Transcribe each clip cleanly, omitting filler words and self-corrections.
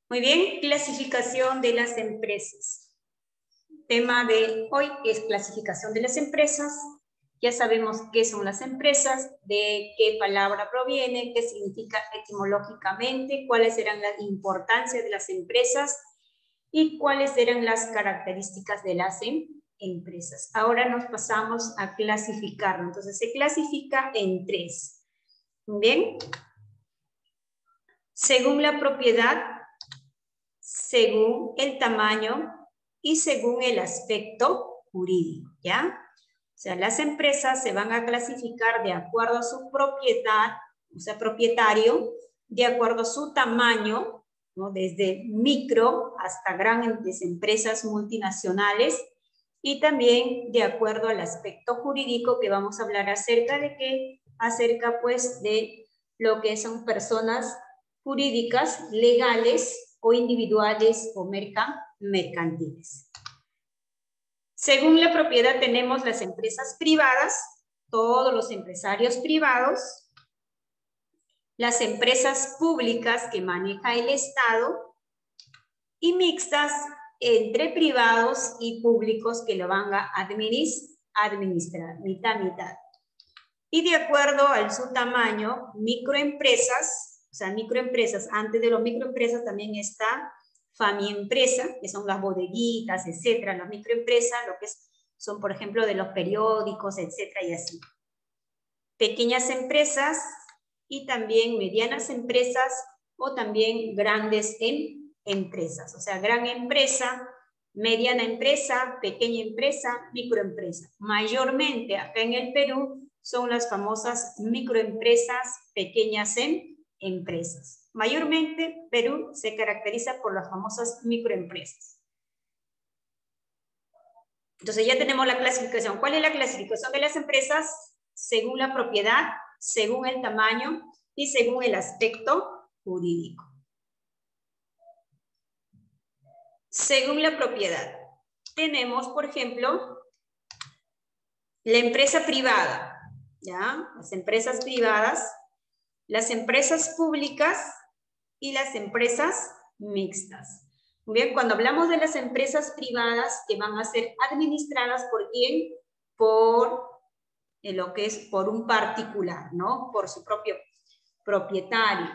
Muy bien, clasificación de las empresas. Tema de hoy es clasificación de las empresas. Ya sabemos qué son las empresas, de qué palabra proviene, qué significa etimológicamente, cuáles eran las importancias de las empresas y cuáles eran las características de las empresas. Ahora nos pasamos a clasificarlo. Entonces se clasifica en tres. Bien. Según la propiedad, según el tamaño y según el aspecto jurídico, ¿ya? O sea, las empresas se van a clasificar de acuerdo a su propiedad, o sea, propietario, de acuerdo a su tamaño, ¿no? Desde micro hasta grandes empresas multinacionales, y también de acuerdo al aspecto jurídico, que vamos a hablar acerca de qué, acerca pues de lo que son personas jurídicas, legales o individuales o mercantiles. Según la propiedad tenemos las empresas privadas, todos los empresarios privados, las empresas públicas que maneja el Estado y mixtas entre privados y públicos que lo van a administrar, mitad, mitad. Y de acuerdo a su tamaño, microempresas, o sea, microempresas, antes de los microempresas también está Famiempresa, que son las bodeguitas, etcétera, las microempresas, lo que son, por ejemplo, de los periódicos, etcétera, y así. Pequeñas empresas y también medianas empresas o también grandes empresas, o sea, gran empresa, mediana empresa, pequeña empresa, microempresa. Mayormente acá en el Perú son las famosas microempresas, pequeñas empresas. Mayormente Perú se caracteriza por las famosas microempresas. Entonces ya tenemos la clasificación. ¿Cuál es la clasificación de las empresas? Según la propiedad, según el tamaño y según el aspecto jurídico. Según la propiedad, tenemos, por ejemplo, la empresa privada, ¿ya? Las empresas privadas, las empresas públicas y las empresas mixtas. Muy bien, cuando hablamos de las empresas privadas que van a ser administradas por quién, por lo que es por un particular, ¿no? Por su propio propietario.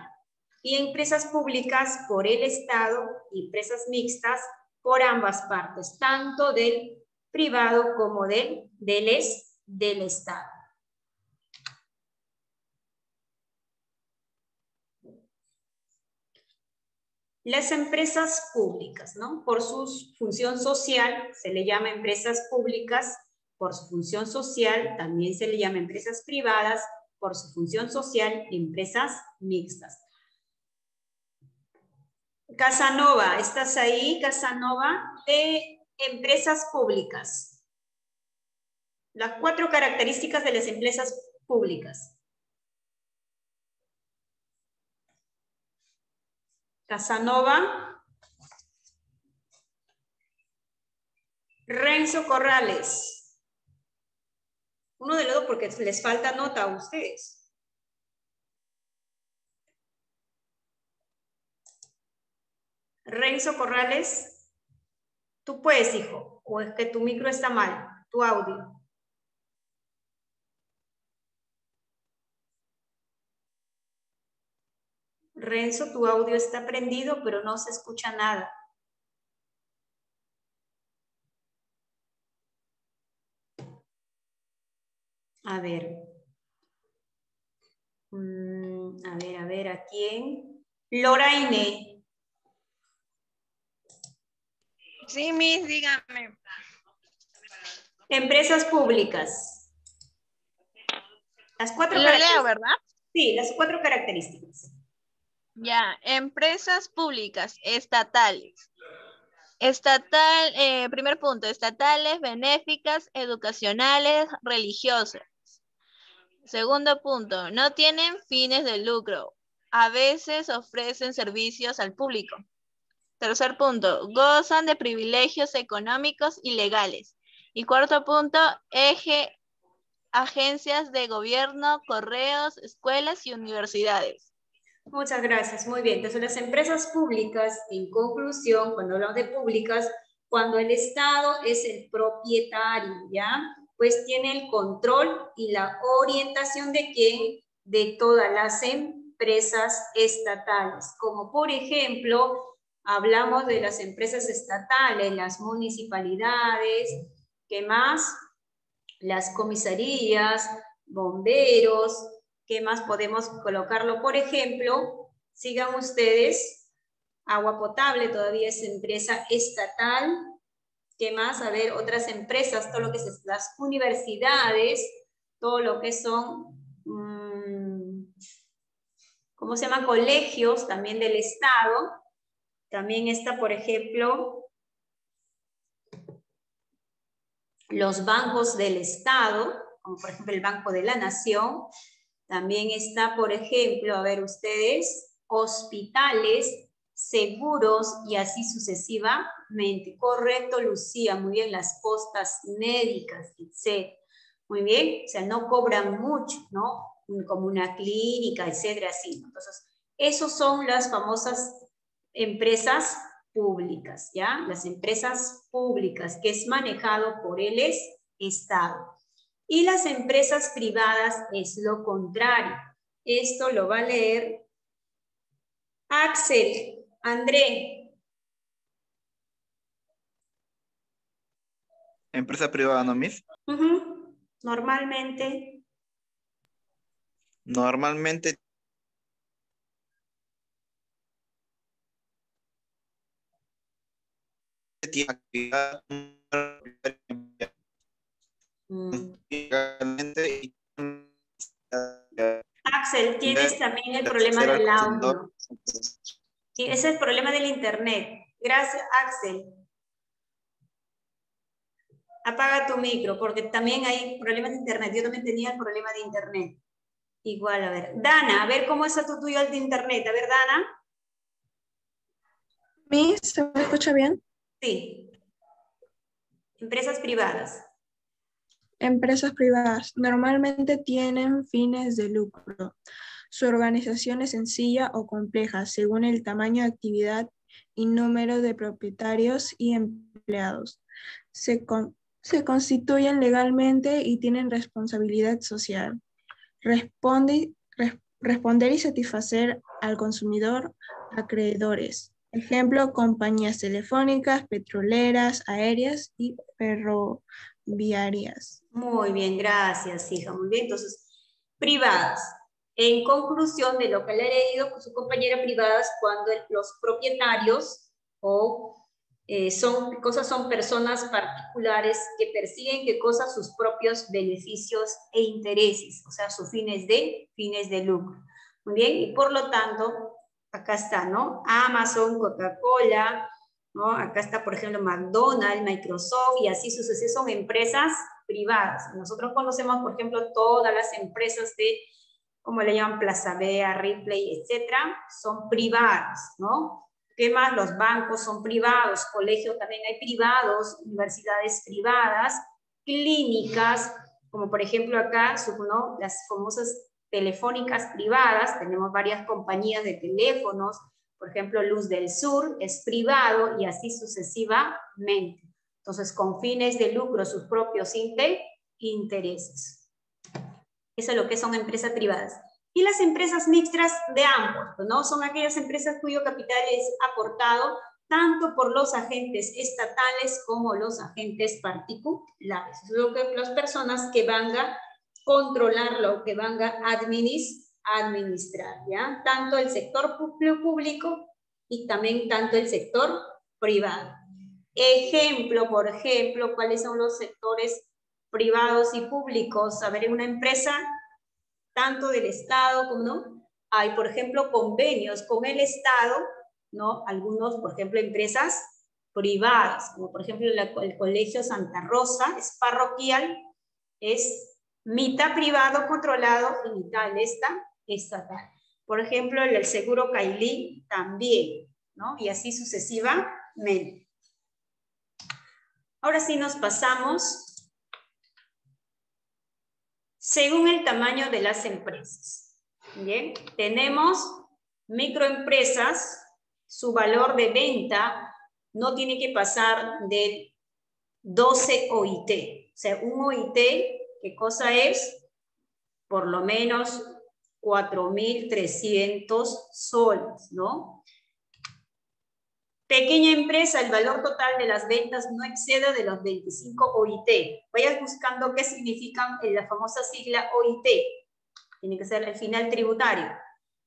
Y empresas públicas por el Estado y empresas mixtas por ambas partes, tanto del privado como del Estado. Las empresas públicas, ¿no? Por su función social se le llama empresas públicas, por su función social también se le llama empresas privadas, por su función social empresas mixtas. Casanova, ¿estás ahí, Casanova? De empresas públicas. Las 4 características de las empresas públicas. Casanova. Renzo Corrales. Uno de los dos porque les falta nota a ustedes. Renzo Corrales, tú puedes, hijo, o es que tu micro está mal, tu audio. Renzo, tu audio está prendido, pero no se escucha nada. A ver. A ver, ¿a quién? Loraine. Sí, Miss, dígame. Empresas públicas. Las 4 Lo características. leo, ¿verdad? Sí, las 4 características. Ya, empresas públicas, estatales. Primer punto, estatales, benéficas, educacionales, religiosas. Segundo punto, no tienen fines de lucro. A veces ofrecen servicios al público. Tercer punto, gozan de privilegios económicos y legales. Y cuarto punto, agencias de gobierno, correos, escuelas y universidades. Muchas gracias, muy bien. Entonces, las empresas públicas, en conclusión, cuando hablamos de públicas, cuando el Estado es el propietario, ¿ya? Pues tiene el control y la orientación de ¿quién? De todas las empresas estatales. Como por ejemplo, hablamos de las empresas estatales, las municipalidades, ¿qué más? Las comisarías, bomberos, ¿qué más podemos colocarlo? Por ejemplo, sigan ustedes, agua potable todavía es empresa estatal. ¿Qué más? A ver, otras empresas, todo lo que es las universidades, todo lo que son, ¿cómo se llama? Colegios también del Estado. También está, por ejemplo, los bancos del Estado, como por ejemplo el Banco de la Nación. También está, por ejemplo, a ver ustedes, hospitales, seguros y así sucesivamente. Correcto, Lucía, muy bien, las postas médicas, etc. Muy bien, o sea, no cobran mucho, ¿no? Como una clínica, etcétera, así. Entonces, esos son las famosas empresas públicas, ¿ya? Las empresas públicas, que es manejado por el Estado. Y las empresas privadas es lo contrario. Esto lo va a leer Axel, André. Empresa privada, ¿no, Miss? Normalmente. Normalmente tiene actividad Axel, tienes también el problema del audio. Sí, ese es el problema del internet. Gracias, Axel. Apaga tu micro, porque también hay problemas de internet. Yo también tenía el problema de internet. Igual, a ver. Dana, a ver cómo está tu tuyo el de internet. A ver, Dana. ¿Miss, se me escucha bien? Sí. Empresas privadas. Empresas privadas normalmente tienen fines de lucro. Su organización es sencilla o compleja según el tamaño de actividad y número de propietarios y empleados. Se constituyen legalmente y tienen responsabilidad social. Responder y satisfacer al consumidor, acreedores. Ejemplo, compañías telefónicas, petroleras, aéreas y ferroviarias. Muy bien, gracias, hija. Muy bien, entonces, privadas. En conclusión de lo que le he leído con su compañera, privadas, cuando los propietarios son personas particulares que persiguen ¿qué cosa? Sus propios beneficios e intereses, o sea, sus fines de lucro. Muy bien, y por lo tanto, acá está, ¿no? Amazon, Coca-Cola, ¿no? Acá está, por ejemplo, McDonald's, Microsoft y así sucesivamente, son empresas privadas. Nosotros conocemos, por ejemplo, todas las empresas de, como le llaman, Plaza Vea, Ripley, etcétera, son privadas, ¿no? ¿Qué más? Los bancos son privados, colegios también hay privados, universidades privadas, clínicas, como por ejemplo acá, ¿no? Las famosas telefónicas privadas, tenemos varias compañías de teléfonos, por ejemplo, Luz del Sur es privado y así sucesivamente. Entonces, con fines de lucro, sus propios intereses. Eso es lo que son empresas privadas. Y las empresas mixtas de ambos, ¿no? Son aquellas empresas cuyo capital es aportado tanto por los agentes estatales como los agentes particulares. Es lo que las personas que van a controlarlo, que van a administrar, ¿ya? Tanto el sector público y también tanto el sector privado. Ejemplo, por ejemplo, ¿cuáles son los sectores privados y públicos? A ver, en una empresa, tanto del Estado como no, hay, por ejemplo, convenios con el Estado, ¿no? Algunos, por ejemplo, empresas privadas, como por ejemplo el Colegio Santa Rosa, es parroquial, es mitad privado controlado y mitad estatal. Por ejemplo, el Seguro Cailín también, ¿no? Y así sucesivamente. Ahora sí nos pasamos según el tamaño de las empresas. Bien, tenemos microempresas, su valor de venta no tiene que pasar del 12 OIT. O sea, un OIT, ¿qué cosa es? Por lo menos 4.300 soles, ¿no? Pequeña empresa, el valor total de las ventas no exceda de los 25 OIT. Vayas buscando qué significan la famosa sigla OIT. Tiene que ser el final tributario.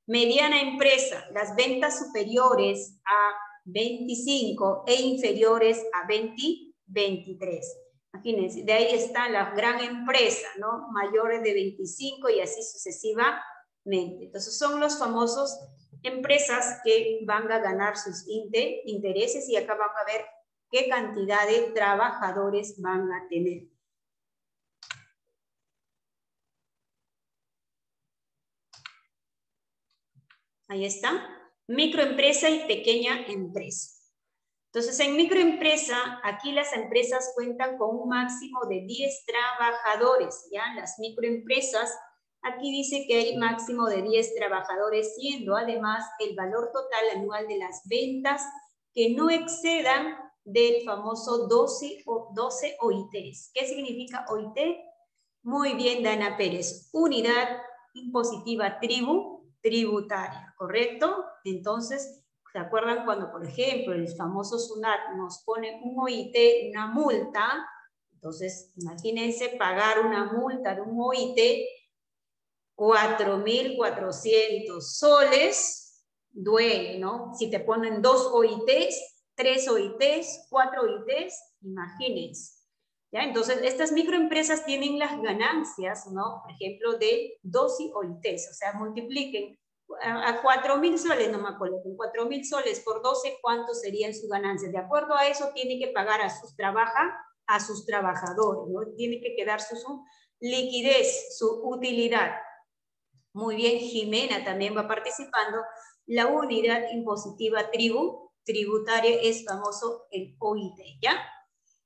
Mediana empresa, las ventas superiores a 25 e inferiores a 23. Imagínense, de ahí está la gran empresa, ¿no? Mayores de 25 y así sucesivamente. Entonces son los famosos empresas que van a ganar sus intereses y acá van a ver qué cantidad de trabajadores van a tener. Ahí está. Microempresa y pequeña empresa. Entonces, en microempresa, aquí las empresas cuentan con un máximo de 10 trabajadores, ¿ya? Las microempresas, aquí dice que hay máximo de 10 trabajadores, siendo además el valor total anual de las ventas que no excedan del famoso 12 OITs. ¿Qué significa OIT? Muy bien, Dana Pérez. Unidad impositiva tributaria, ¿correcto? Entonces, ¿se acuerdan cuando, por ejemplo, el famoso SUNAT nos pone un OIT, una multa? Entonces, imagínense pagar una multa de un OIT 4.400 soles, duele, ¿no? Si te ponen 2 OITs, 3 OITs, 4 OITs, imagínense. ¿Ya? Entonces, estas microempresas tienen las ganancias, ¿no? Por ejemplo, de 12 OITs, o sea, multipliquen a 4.000 soles, no me acuerdo, con 4.000 soles por 12, ¿cuánto serían sus ganancias? De acuerdo a eso, tiene que pagar a sus trabajadores, ¿no? Tiene que quedar su liquidez, su utilidad. Muy bien, Jimena también va participando. La unidad impositiva tributaria es famoso el OIT, ¿ya?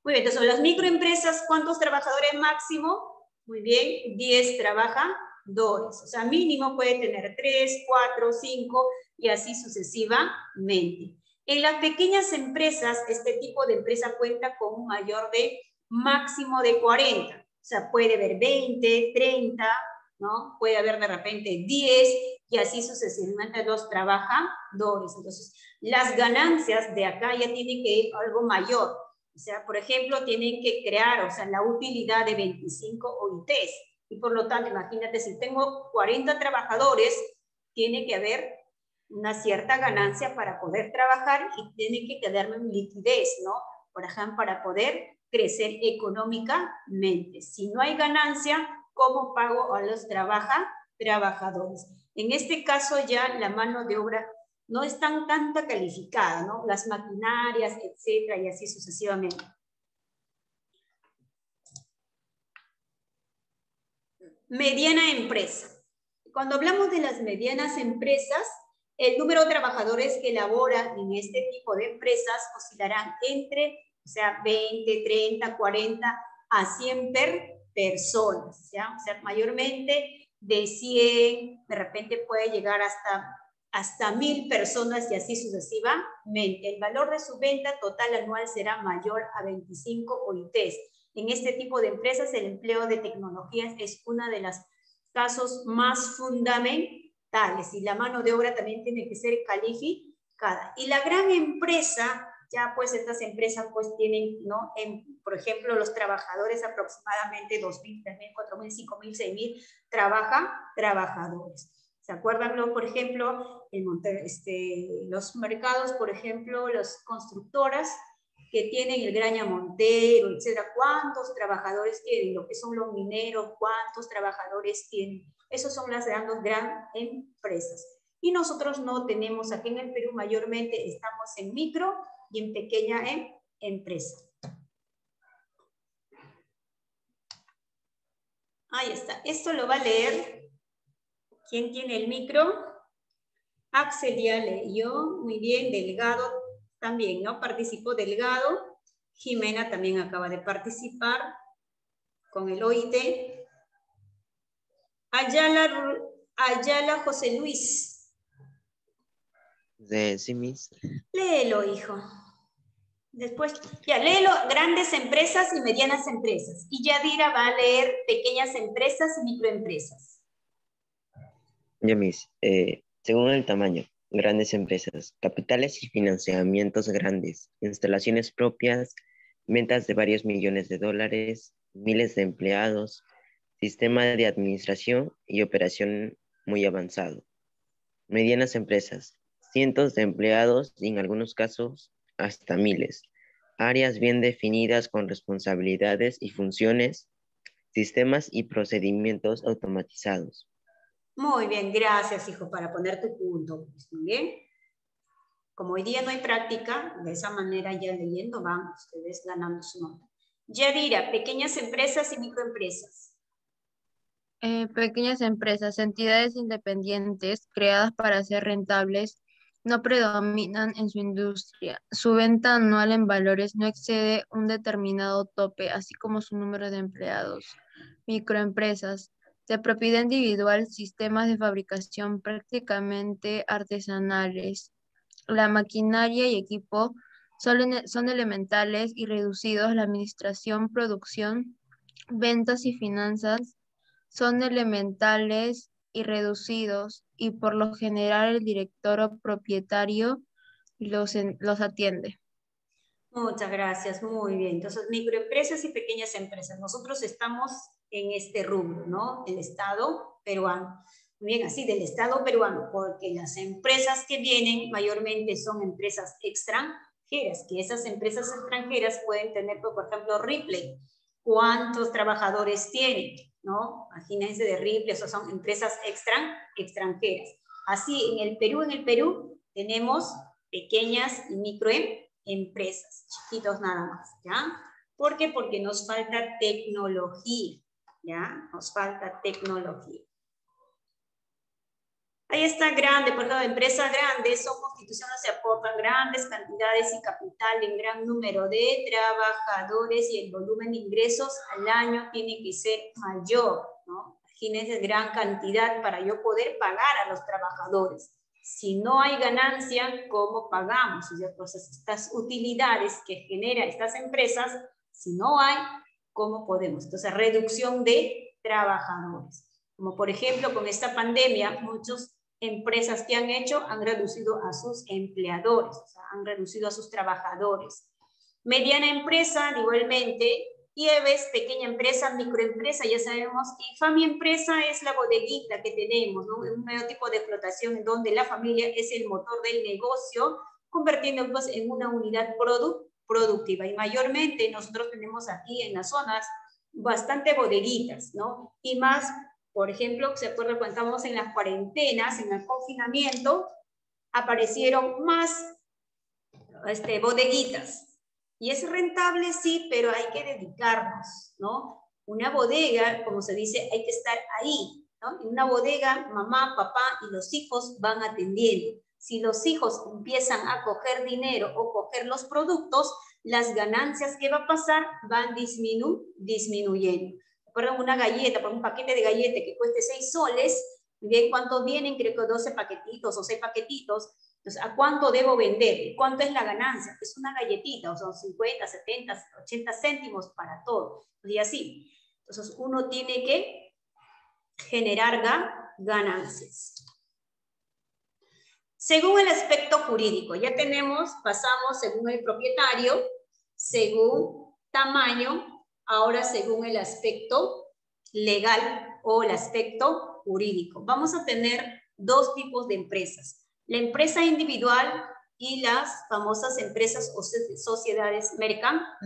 Muy bien, entonces las microempresas, ¿cuántos trabajadores máximo? Muy bien, 10 trabajadores. O sea, mínimo puede tener 3, 4, 5 y así sucesivamente. En las pequeñas empresas, este tipo de empresa cuenta con un mayor de máximo de 40. O sea, puede haber 20, 30, ¿no? Puede haber de repente 10 y así sucesivamente los trabajadores. Entonces, las ganancias de acá ya tienen que ir algo mayor. O sea, por ejemplo, tienen que crear, o sea, la utilidad de 25 OITs. Y por lo tanto, imagínate, si tengo 40 trabajadores, tiene que haber una cierta ganancia para poder trabajar y tiene que quedarme en liquidez, ¿no? Por ejemplo, para poder crecer económicamente. Si no hay ganancia, ¿cómo pago a los trabajadores? En este caso ya la mano de obra no es tanta calificada, ¿no? Las maquinarias, etcétera, y así sucesivamente. Mediana empresa. Cuando hablamos de las medianas empresas, el número de trabajadores que laboran en este tipo de empresas oscilarán entre, o sea, 20, 30, 40 a 100 personas, ¿ya? O sea, mayormente de 100, de repente puede llegar hasta 1.000 personas y así sucesivamente. El valor de su venta total anual será mayor a 25 OITs. En este tipo de empresas, el empleo de tecnologías es uno de los casos más fundamentales y la mano de obra también tiene que ser calificada. Y la gran empresa, ya pues estas empresas pues tienen, ¿no? Por ejemplo, los trabajadores aproximadamente 2.000, 3.000, 4.000, 5.000, 6.000 trabajadores. ¿Se acuerdan, por ejemplo, los mercados, por ejemplo, las constructoras que tienen el Graña Montero, etcétera? ¿Cuántos trabajadores tienen? Lo que son los mineros, ¿cuántos trabajadores tienen? Esas son las grandes empresas. Y nosotros no tenemos, aquí en el Perú mayormente estamos en micro y en pequeña empresa. Ahí está. Esto lo va a leer. ¿Quién tiene el micro? Axel ya leyó. Muy bien. Delgado también, ¿no? Participó Delgado. Jimena también acaba de participar con el OIT. Ayala José Luis. Sí, Miss. Léelo, hijo. Después, ya, léelo, grandes empresas y medianas empresas. Y Yadira va a leer pequeñas empresas y microempresas. Ya, Miss. Según el tamaño, grandes empresas, capitales y financiamientos grandes, instalaciones propias, ventas de varios millones de dólares, miles de empleados, sistema de administración y operación muy avanzado. Medianas empresas, cientos de empleados y en algunos casos hasta miles. Áreas bien definidas con responsabilidades y funciones, sistemas y procedimientos automatizados. Muy bien, gracias, hijo, para poner tu punto. Pues, muy bien. Como hoy día no hay práctica, de esa manera ya leyendo van ustedes ganando su nota. Yadira, pequeñas empresas y microempresas. Pequeñas empresas, entidades independientes creadas para ser rentables, no predominan en su industria. Su venta anual en valores no excede un determinado tope, así como su número de empleados. Microempresas, de propiedad individual, sistemas de fabricación prácticamente artesanales. La maquinaria y equipo son elementales y reducidos. La administración, producción, ventas y finanzas son elementales y reducidos, y por lo general el director o propietario los atiende. Muchas gracias, muy bien. Entonces, microempresas y pequeñas empresas. Nosotros estamos en este rubro, ¿no? El Estado peruano. Muy bien, así del Estado peruano, porque las empresas que vienen mayormente son empresas extranjeras, que esas empresas extranjeras pueden tener, por ejemplo, Ripley. ¿Cuántos trabajadores tienen? ¿No? Imagínense de Ripley, eso son empresas extranjeras. Así, en el Perú tenemos pequeñas y microempresas, chiquitos nada más, ¿ya? ¿Por qué? Porque nos falta tecnología, ¿ya? Nos falta tecnología. Ahí está grande, por ejemplo, empresas grandes son constituciones que aportan grandes cantidades y capital en gran número de trabajadores y el volumen de ingresos al año tiene que ser mayor, ¿no? Imagínense gran cantidad para yo poder pagar a los trabajadores. Si no hay ganancia, ¿cómo pagamos? Entonces, estas utilidades que generan estas empresas, si no hay, ¿cómo podemos? Entonces, reducción de trabajadores. Como por ejemplo, con esta pandemia, muchas empresas que han reducido a sus empleadores, o sea, han reducido a sus trabajadores. Mediana empresa, igualmente, IEVES, pequeña empresa, microempresa, ya sabemos, y FAMIempresa es la bodeguita que tenemos, ¿no? Un nuevo tipo de explotación en donde la familia es el motor del negocio, convirtiéndose en una unidad productiva. Y mayormente nosotros tenemos aquí en las zonas bastante bodeguitas, ¿no? Y más, por ejemplo, se acuerdan cuando estábamos en las cuarentenas, en el confinamiento, aparecieron más bodeguitas. Y es rentable, sí, pero hay que dedicarnos, ¿no? Una bodega, como se dice, hay que estar ahí, ¿no? En una bodega, mamá, papá y los hijos van atendiendo. Si los hijos empiezan a coger dinero o coger los productos, las ganancias que va a pasar van disminuyendo. Por una galleta, por un paquete de galleta que cueste 6 soles, ¿bien? ¿Cuántos vienen? Creo que 12 paquetitos o 6 paquetitos. Entonces, ¿a cuánto debo vender? ¿Cuánto es la ganancia? Es una galletita, o son 50, 70, 80 céntimos para todo. Y así. Entonces, uno tiene que generar ganancias. Según el aspecto jurídico, ya pasamos según el propietario, según tamaño, ahora según el aspecto legal o el aspecto jurídico. Vamos a tener dos tipos de empresas. La empresa individual y las famosas empresas o sociedades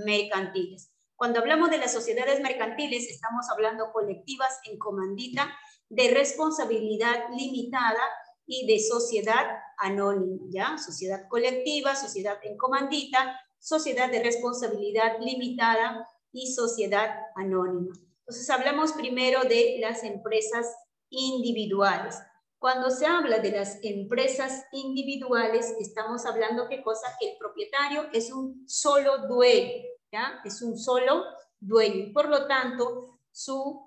mercantiles. Cuando hablamos de las sociedades mercantiles, estamos hablando colectivas en comandita, de responsabilidad limitada y de sociedad anónima, ¿ya? Sociedad colectiva, sociedad en comandita, sociedad de responsabilidad limitada y sociedad anónima. Entonces, hablamos primero de las empresas individuales. Cuando se habla de las empresas individuales, estamos hablando ¿qué cosa? Que el propietario es un solo dueño, ¿ya? Es un solo dueño. Y por lo tanto, su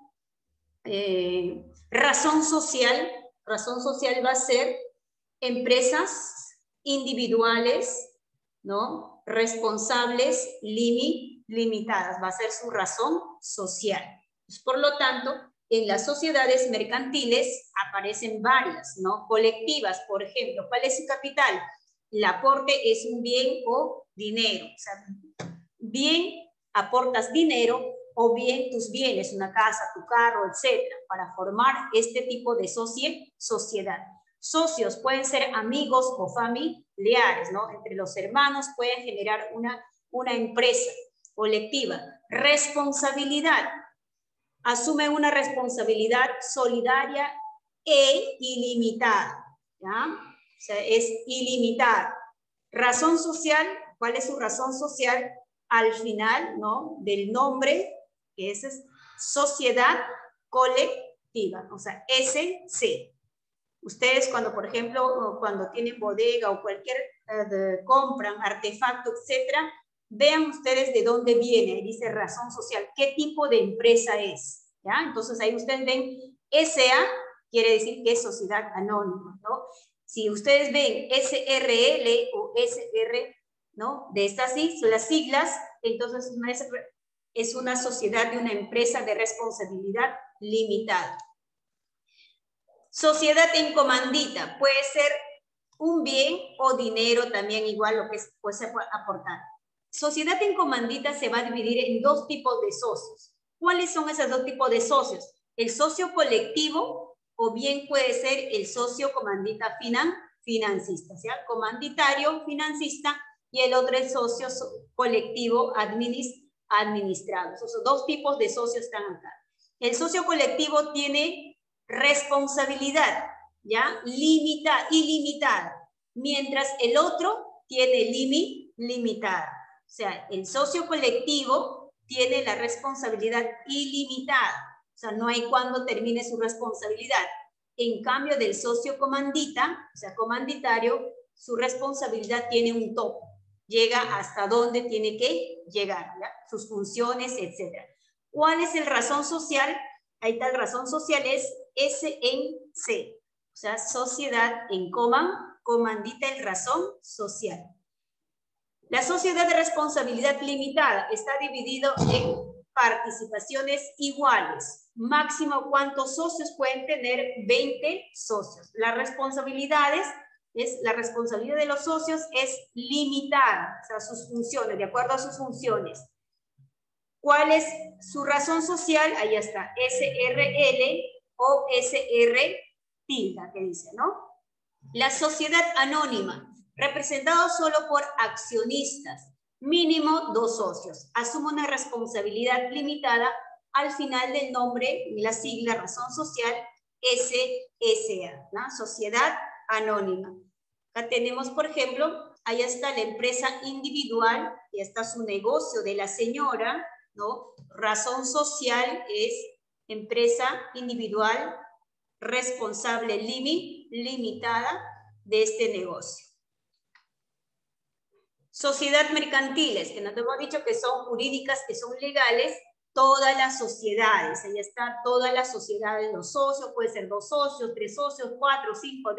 razón social va a ser empresas individuales, ¿no? Responsables, limitadas. Va a ser su razón social. Pues, por lo tanto, en las sociedades mercantiles aparecen varias, ¿no? Colectivas, por ejemplo. ¿Cuál es su capital? El aporte es un bien o dinero. O sea, bien aportas dinero o bien tus bienes, una casa, tu carro, etcétera, para formar este tipo de sociedad. Socios pueden ser amigos o familiares, ¿no? Entre los hermanos pueden generar una empresa colectiva. Responsabilidad. Asumen una responsabilidad solidaria e ilimitada, ¿ya? O sea, es ilimitada. Razón social, ¿cuál es su razón social? Al final, ¿no? Del nombre, que es sociedad colectiva, o sea, SC. Ustedes cuando, por ejemplo, cuando tienen bodega o cualquier compran artefacto, etcétera, vean ustedes de dónde viene, dice razón social, qué tipo de empresa es, ¿ya? Entonces ahí ustedes ven SA, quiere decir que es sociedad anónima, ¿no? Si ustedes ven SRL o SR, ¿no? De estas las siglas, entonces es una sociedad de una empresa de responsabilidad limitada. Sociedad en comandita, puede ser un bien o dinero también igual lo que puede aportar. Sociedad en comandita se va a dividir en dos tipos de socios. ¿Cuáles son esos dos tipos de socios? El socio colectivo o bien puede ser el socio comandita financista, ¿sí? Comanditario financista y el otro el socio colectivo administrado. Esos dos tipos de socios están acá. El socio colectivo tiene responsabilidad, ¿ya? Ilimitada, mientras el otro tiene limitada. O sea, el socio colectivo tiene la responsabilidad ilimitada, o sea, no hay cuándo termine su responsabilidad. En cambio del socio comandita, o sea, comanditario, su responsabilidad tiene un tope, llega hasta donde tiene que llegar, ¿ya? Sus funciones, etc. ¿Cuál es el razón social? Ahí tal razón social es SNC, o sea, sociedad en comandita en razón social. La sociedad de responsabilidad limitada está dividido en participaciones iguales. Máximo, ¿cuántos socios pueden tener? 20 socios. Las responsabilidades, la responsabilidad de los socios es limitada, o sea, sus funciones, de acuerdo a sus funciones. ¿Cuál es su razón social? Ahí está, SRL o SR tilde, que dice, ¿no? La sociedad anónima, representado solo por accionistas, mínimo 2 socios. Asume una responsabilidad limitada al final del nombre, la sigla razón social, SSA, ¿no? Sociedad anónima. Acá tenemos, por ejemplo, ahí está la empresa individual, y está su negocio de la señora, ¿no? Razón social es empresa individual responsable limitada de este negocio. Sociedad mercantiles, que no te hemos dicho que son jurídicas, que son legales, todas las sociedades, ahí están todas las sociedades, los socios, puede ser 2 socios, 3 socios, 4, 5,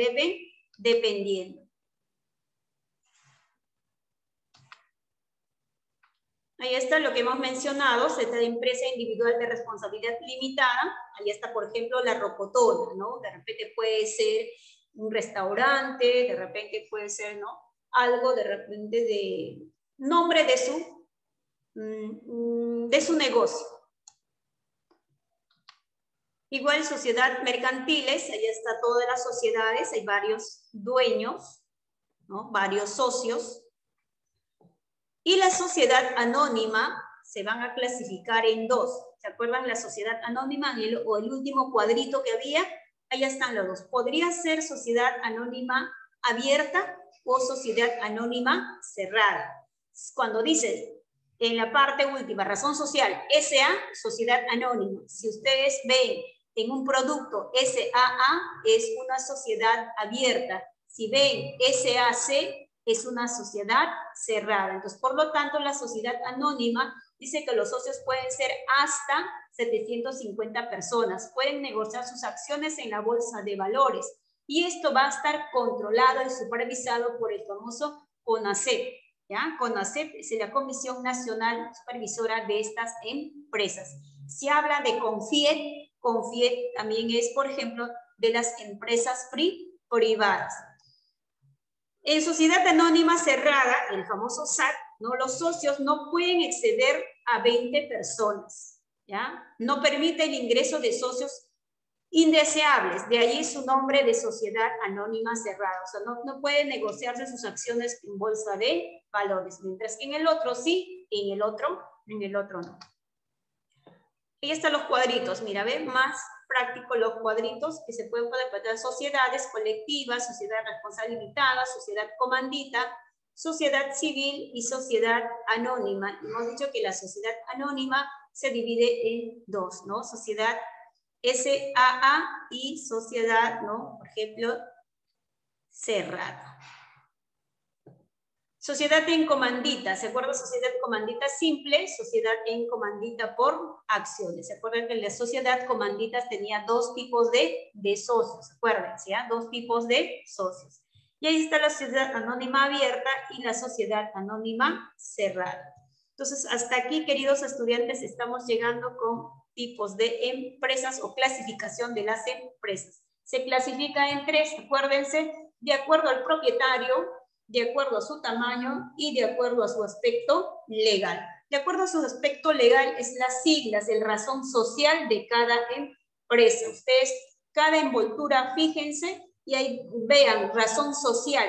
dependiendo. Ahí está lo que hemos mencionado, se trata de empresa individual de responsabilidad limitada. Ahí está, por ejemplo, la Rocotona, ¿no? De repente puede ser un restaurante, de repente puede ser, ¿no? Algo de repente de nombre de su negocio. Igual sociedad mercantiles, ahí está todas las sociedades, hay varios dueños, ¿no? Varios socios. Y la sociedad anónima se van a clasificar en 2. ¿Se acuerdan la sociedad anónima o el último cuadrito que había? Ahí están los dos. Podría ser sociedad anónima abierta o sociedad anónima cerrada. Cuando dices en la parte última, razón social, SA, sociedad anónima. Si ustedes ven en un producto SAA, es una sociedad abierta. Si ven SAC, es una sociedad cerrada. Entonces, por lo tanto, la sociedad anónima dice que los socios pueden ser hasta 750 personas. Pueden negociar sus acciones en la bolsa de valores. Y esto va a estar controlado y supervisado por el famoso CONACEP. ¿Ya? CONACEP es la Comisión Nacional Supervisora de estas empresas. Se habla de CONFIET. CONFIET también es, por ejemplo, de las empresas privadas. En sociedad anónima cerrada, el famoso SAT, ¿no? Los socios no pueden exceder a 20 personas. ¿Ya? No permite el ingreso de socios indeseables, de allí su nombre de sociedad anónima cerrada. O sea, no pueden negociarse sus acciones en bolsa de valores, mientras que en el otro sí, en el otro no. Ahí están los cuadritos, mira, ve, más práctico los cuadritos que se pueden poner sociedades colectivas, sociedad responsable limitada, sociedad comandita, sociedad civil y sociedad anónima. Hemos dicho que la sociedad anónima se divide en dos, ¿no? Sociedad SAA y sociedad, ¿no? Por ejemplo, cerrada. Sociedad en comandita, ¿se acuerdan? Sociedad comandita simple, sociedad en comandita por acciones. ¿Se acuerdan que la sociedad comanditas tenía dos tipos de socios? Acuérdense, ¿ya? Dos tipos de socios. Y ahí está la sociedad anónima abierta y la sociedad anónima cerrada. Entonces, hasta aquí, queridos estudiantes, estamos llegando con tipos de empresas o clasificación de las empresas. Se clasifica en tres, acuérdense, de acuerdo al propietario, de acuerdo a su tamaño y de acuerdo a su aspecto legal. De acuerdo a su aspecto legal es las siglas, el razón social de cada empresa. Ustedes, cada envoltura, fíjense y ahí vean razón social,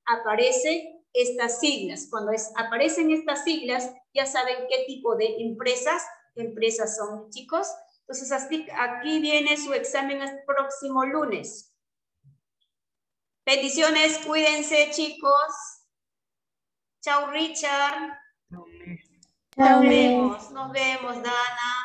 aparece estas siglas. Cuando aparecen estas siglas, ya saben qué tipo de empresas son, chicos. Entonces, aquí viene su examen el próximo lunes. Bendiciones, cuídense, chicos. Chao, Richard. Nos vemos, Dana.